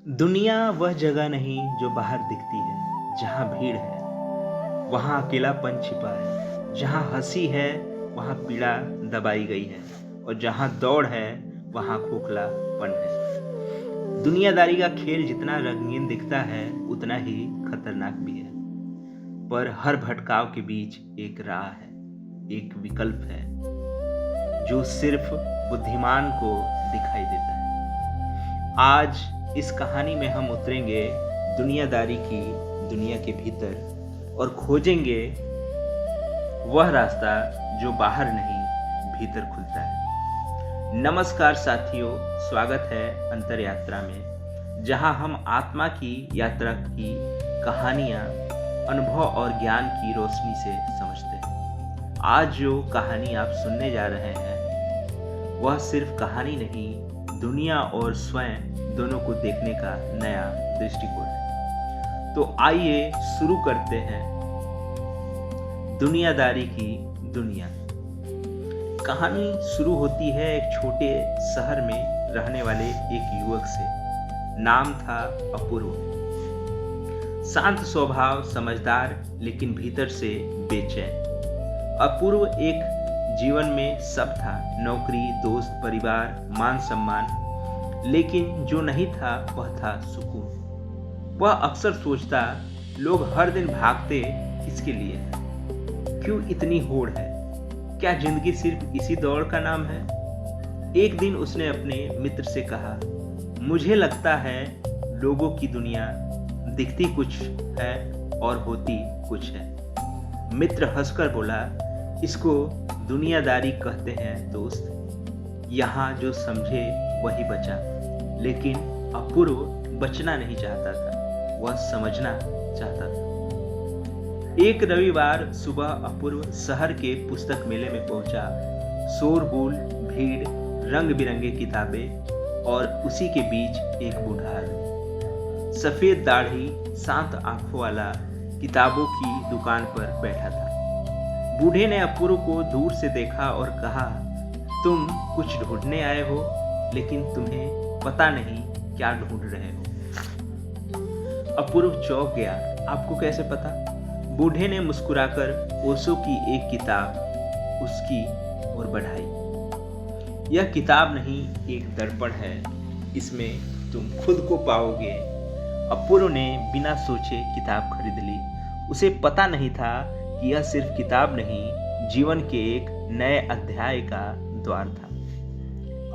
दुनिया वह जगह नहीं जो बाहर दिखती है। जहाँ भीड़ है वहाँ अकेलापन छिपा है। जहाँ हंसी है वहाँ पीड़ा दबाई गई है। और जहाँ दौड़ है वहाँ खोखलापन है। दुनियादारी का खेल जितना रंगीन दिखता है उतना ही खतरनाक भी है। पर हर भटकाव के बीच एक राह है, एक विकल्प है जो सिर्फ बुद्धिमान को दिखाई देता है। आज इस कहानी में हम उतरेंगे दुनियादारी की दुनिया के भीतर और खोजेंगे वह रास्ता जो बाहर नहीं भीतर खुलता है। नमस्कार साथियों, स्वागत है अंतर यात्रा में, जहां हम आत्मा की यात्रा की कहानियां अनुभव और ज्ञान की रोशनी से समझते हैं। आज जो कहानी आप सुनने जा रहे हैं वह सिर्फ कहानी नहीं, दुनिया और स्वयं दोनों को देखने का नया दृष्टिकोण है। तो आइए शुरू करते हैं दुनियादारी की दुनिया। कहानी शुरू होती है एक छोटे शहर में रहने वाले एक युवक से। नाम था अपूर्व। शांत स्वभाव, समझदार लेकिन भीतर से बेचैन। अपूर्व एक जीवन में सब था, नौकरी, दोस्त, परिवार, मान सम्मान, लेकिन जो नहीं था वह था सुकून। वह अक्सर सोचता, लोग हर दिन भागते किसके लिए है? क्यों इतनी होड़ है? क्या जिंदगी सिर्फ इसी दौड़ का नाम है? एक दिन उसने अपने मित्र से कहा, मुझे लगता है लोगों की दुनिया दिखती कुछ है और होती कुछ है। मित्र हंसकर बोला, इसको दुनियादारी कहते हैं दोस्त। यहाँ जो समझे वही बचा। लेकिन अपूर्व बचना नहीं चाहता था, वह समझना चाहता था। एक रविवार सुबह अपूर्व शहर के पुस्तक मेले में पहुंचा। शोरगुल, भीड़, रंग बिरंगे किताबें और उसी के बीच एक बूढ़ा आदमी, सफेद दाढ़ी, शांत आंखों वाला, किताबों की दुकान पर बैठा था। बूढ़े ने अपूर्व को दूर से देखा और कहा, तुम कुछ ढूंढने आए हो, लेकिन तुम्हें पता नहीं क्या ढूंढ रहे हो। अपूर्व चौंक गया। आपको कैसे पता? बूढ़े ने मुस्कुराकर ओशो की एक किताब उसकी ओर बढ़ाई। यह किताब नहीं, एक दर्पण है, इसमें तुम खुद को पाओगे। अपूर्व ने बिना सोचे किताब खरीद ली। उसे पता नहीं था कि यह सिर्फ किताब नहीं, जीवन के एक नए अध्याय का द्वार था।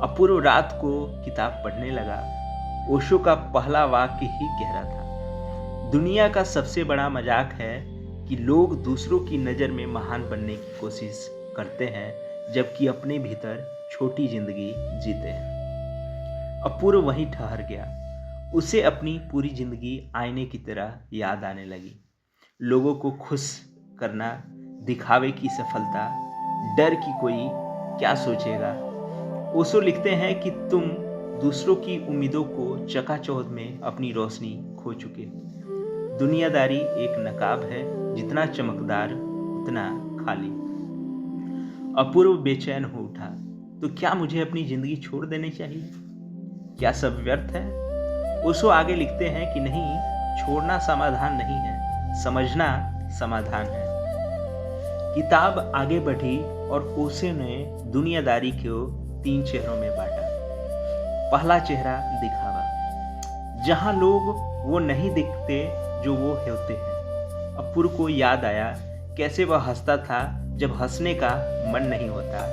अपूर्व रात को किताब पढ़ने लगा। ओशो का पहला वाक्य ही गहरा था, दुनिया का सबसे बड़ा मजाक है कि लोग दूसरों की नज़र में महान बनने की कोशिश करते हैं, जबकि अपने भीतर छोटी जिंदगी जीते हैं। अपूर्व वहीं ठहर गया। उसे अपनी पूरी जिंदगी आईने की तरह याद आने लगी। लोगों को खुश करना, दिखावे की सफलता, डर कि कोई क्या सोचेगा। ओशो लिखते हैं कि तुम दूसरों की उम्मीदों को चकाचौंध में अपनी रोशनी खो चुके। दुनियादारी एक नकाब है, जितना चमकदार उतना खाली। अपूर्व बेचैन हो उठा। तो क्या मुझे अपनी जिंदगी छोड़ देनी चाहिए? क्या सब व्यर्थ है? ओशो आगे लिखते हैं कि नहीं, छोड़ना समाधान नहीं है, समझना समाधान है। किताब आगे बढ़ी और ओशो ने दुनियादारी को 3 चेहरों में बांटा। पहला चेहरा दिखावा, जहां लोग वो नहीं दिखते जो वो होते हैं। अपूर्व को याद आया कैसे वह हंसता था जब हंसने का मन नहीं होता,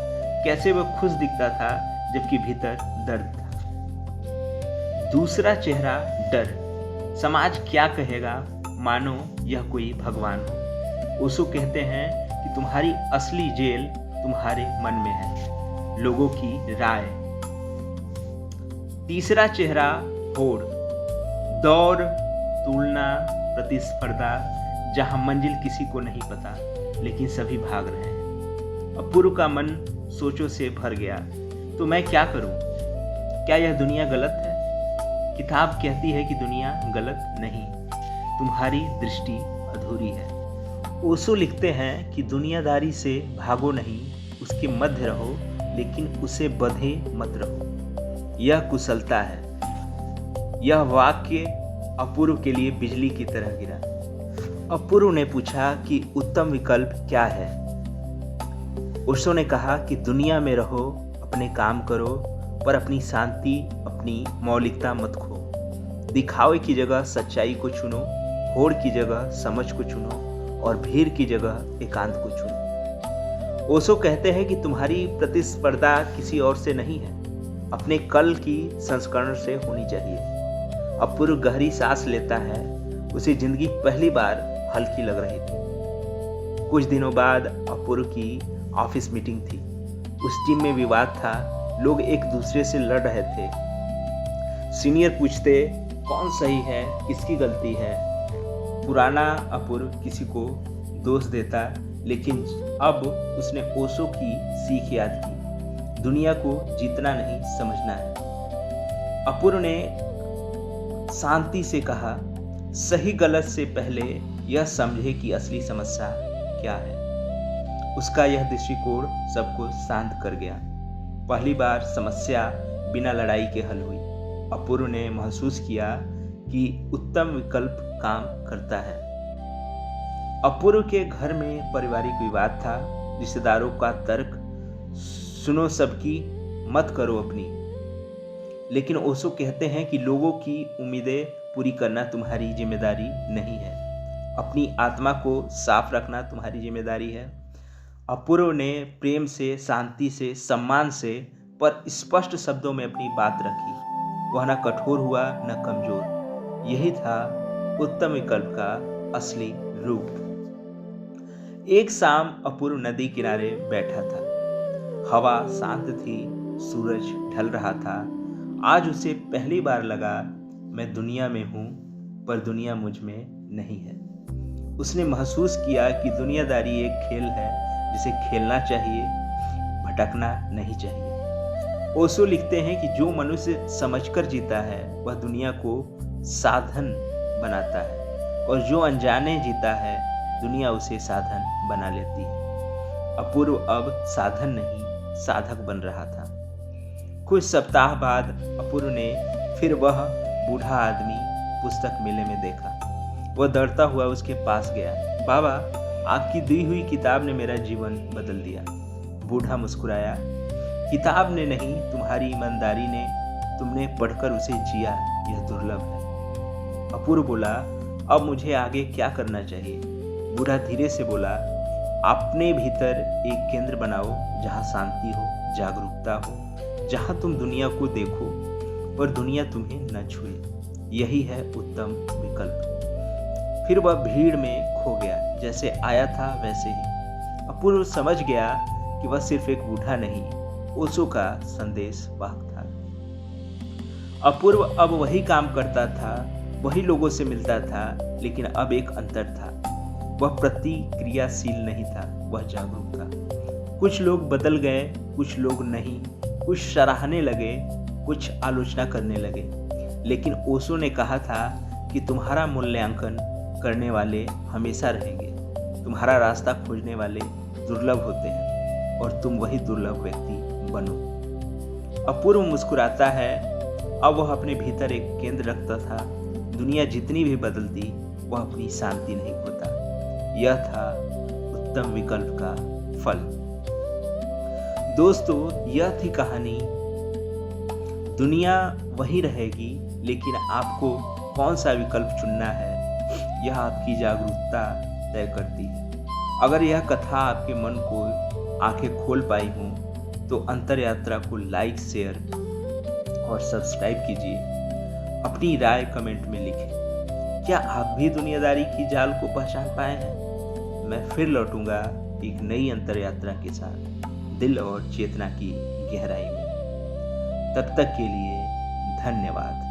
कैसे वह खुश दिखता था जबकि भीतर दर्द था। दूसरा चेहरा डर, समाज क्या कहेगा, मानो यह कोई भगवान हो। ओशो कहते हैं कि तुम्हारी असली जेल तुम्हारे मन में है, लोगों की राय। तीसरा चेहरा होड़, दौड़, तुलना, प्रतिस्पर्धा, जहां मंजिल किसी को नहीं पता लेकिन सभी भाग रहे हैं। अपूर्व का मन सोचों से भर गया। तो मैं क्या करूं? क्या यह दुनिया गलत है? किताब कहती है कि दुनिया गलत नहीं, तुम्हारी दृष्टि अधूरी है। ओशो लिखते हैं कि दुनियादारी से भागो नहीं, उसके मध्य रहो, लेकिन उसे बंधे मत रहो। यह कुशलता है। यह वाक्य अपूर्व के लिए बिजली की तरह गिरा। अपूर्व ने पूछा कि उत्तम विकल्प क्या है। ओशो ने कहा कि दुनिया में रहो, अपने काम करो, पर अपनी शांति, अपनी मौलिकता मत खो। दिखावे की जगह सच्चाई को चुनो, होड़ की जगह समझ को चुनो और भीड़ की जगह एकांत को चुनो। ओशो कहते हैं कि तुम्हारी प्रतिस्पर्धा किसी और से नहीं है, अपने कल की संस्करण से होनी चाहिए। अपूर्व गहरी सांस लेता है। उसे जिंदगी पहली बार हल्की लग रही थी। कुछ दिनों बाद अपूर्व की ऑफिस मीटिंग थी। उस टीम में विवाद था, लोग एक दूसरे से लड़ रहे थे। सीनियर पूछते कौन सही है, किसकी गलती है। पुराना अपूर्व किसी को दोष देता, लेकिन अब उसने ओशो की सीख याद की, दुनिया को जीतना नहीं समझना है। अपूर्व ने शांति से कहा, सही गलत से पहले यह समझे कि असली समस्या क्या है। उसका यह दृष्टिकोण सबको शांत कर गया। पहली बार समस्या बिना लड़ाई के हल हुई। अपूर्व ने महसूस किया कि उत्तम विकल्प काम करता है। अपूर्व के घर में पारिवारिक विवाद था, रिश्तेदारों का तर्क, सुनो सबकी, मत करो अपनी। लेकिन ओशो कहते हैं कि लोगों की उम्मीदें पूरी करना तुम्हारी जिम्मेदारी नहीं है, अपनी आत्मा को साफ रखना तुम्हारी जिम्मेदारी है। अपूर्व ने प्रेम से, शांति से, सम्मान से, पर स्पष्ट शब्दों में अपनी बात रखी। वह न कठोर हुआ न कमजोर। यही था उत्तम विकल्प का असली रूप। एक शाम अपूर्व नदी किनारे बैठा था। हवा शांत थी, सूरज ढल रहा था। आज उसे पहली बार लगा, मैं दुनिया में हूँ पर दुनिया मुझ में नहीं है। उसने महसूस किया कि दुनियादारी एक खेल है जिसे खेलना चाहिए, भटकना नहीं चाहिए। ओशो लिखते हैं कि जो मनुष्य समझकर जीता है वह दुनिया को साधन बनाता है, और जो अनजाने जीता है दुनिया उसे साधन बना लेती है। अपूर्व अब साधन नहीं, साधक बन रहा था। कुछ सप्ताह बाद अपूर्व ने फिर वह बूढ़ा आदमी पुस्तक मेले में देखा। वह दौड़ता हुआ उसके पास गया। बाबा, आपकी दी हुई किताब ने मेरा जीवन बदल दिया। बूढ़ा मुस्कुराया। किताब ने नहीं, तुम्हारी ईमानदारी ने, तुमने पढ़कर उसे जिया, यह दुर्लभ है। अपूर्व बोला, अब मुझे आगे क्या करना चाहिए? बूढ़ा धीरे से बोला, अपने भीतर एक केंद्र बनाओ जहाँ शांति हो, जागरूकता हो, जहाँ तुम दुनिया को देखो पर दुनिया तुम्हें न छुए। यही है उत्तम विकल्प। फिर वह भीड़ में खो गया, जैसे आया था वैसे ही। अपूर्व समझ गया कि वह सिर्फ एक बूढ़ा नहीं, ओशो का संदेश वाहक था। अपूर्व अब वही काम करता था, वही लोगों से मिलता था, लेकिन अब एक अंतर था। वह प्रतिक्रियाशील नहीं था, वह जागरूक था। कुछ लोग बदल गए, कुछ लोग नहीं, कुछ सराहने लगे, कुछ आलोचना करने लगे। लेकिन ओशो ने कहा था कि तुम्हारा मूल्यांकन करने वाले हमेशा रहेंगे, तुम्हारा रास्ता खोजने वाले दुर्लभ होते हैं, और तुम वही दुर्लभ व्यक्ति बनो। अपूर्व मुस्कुराता है। अब वह अपने भीतर एक केंद्र रखता था। दुनिया जितनी भी बदलती, वह अपनी शांति नहीं खोता। यह था उत्तम विकल्प का फल। दोस्तों, यह थी कहानी। दुनिया वही रहेगी, लेकिन आपको कौन सा विकल्प चुनना है, यह आपकी जागरूकता तय करती है। अगर यह कथा आपके मन को आंखें खोल पाई हो तो अंतर यात्रा को लाइक, शेयर और सब्सक्राइब कीजिए। अपनी राय कमेंट में लिखें। क्या आप भी दुनियादारी की जाल को पहचान पाए हैं? मैं फिर लौटूंगा एक नई अंतर यात्रा के साथ, दिल और चेतना की गहराई में। तब तक के लिए धन्यवाद।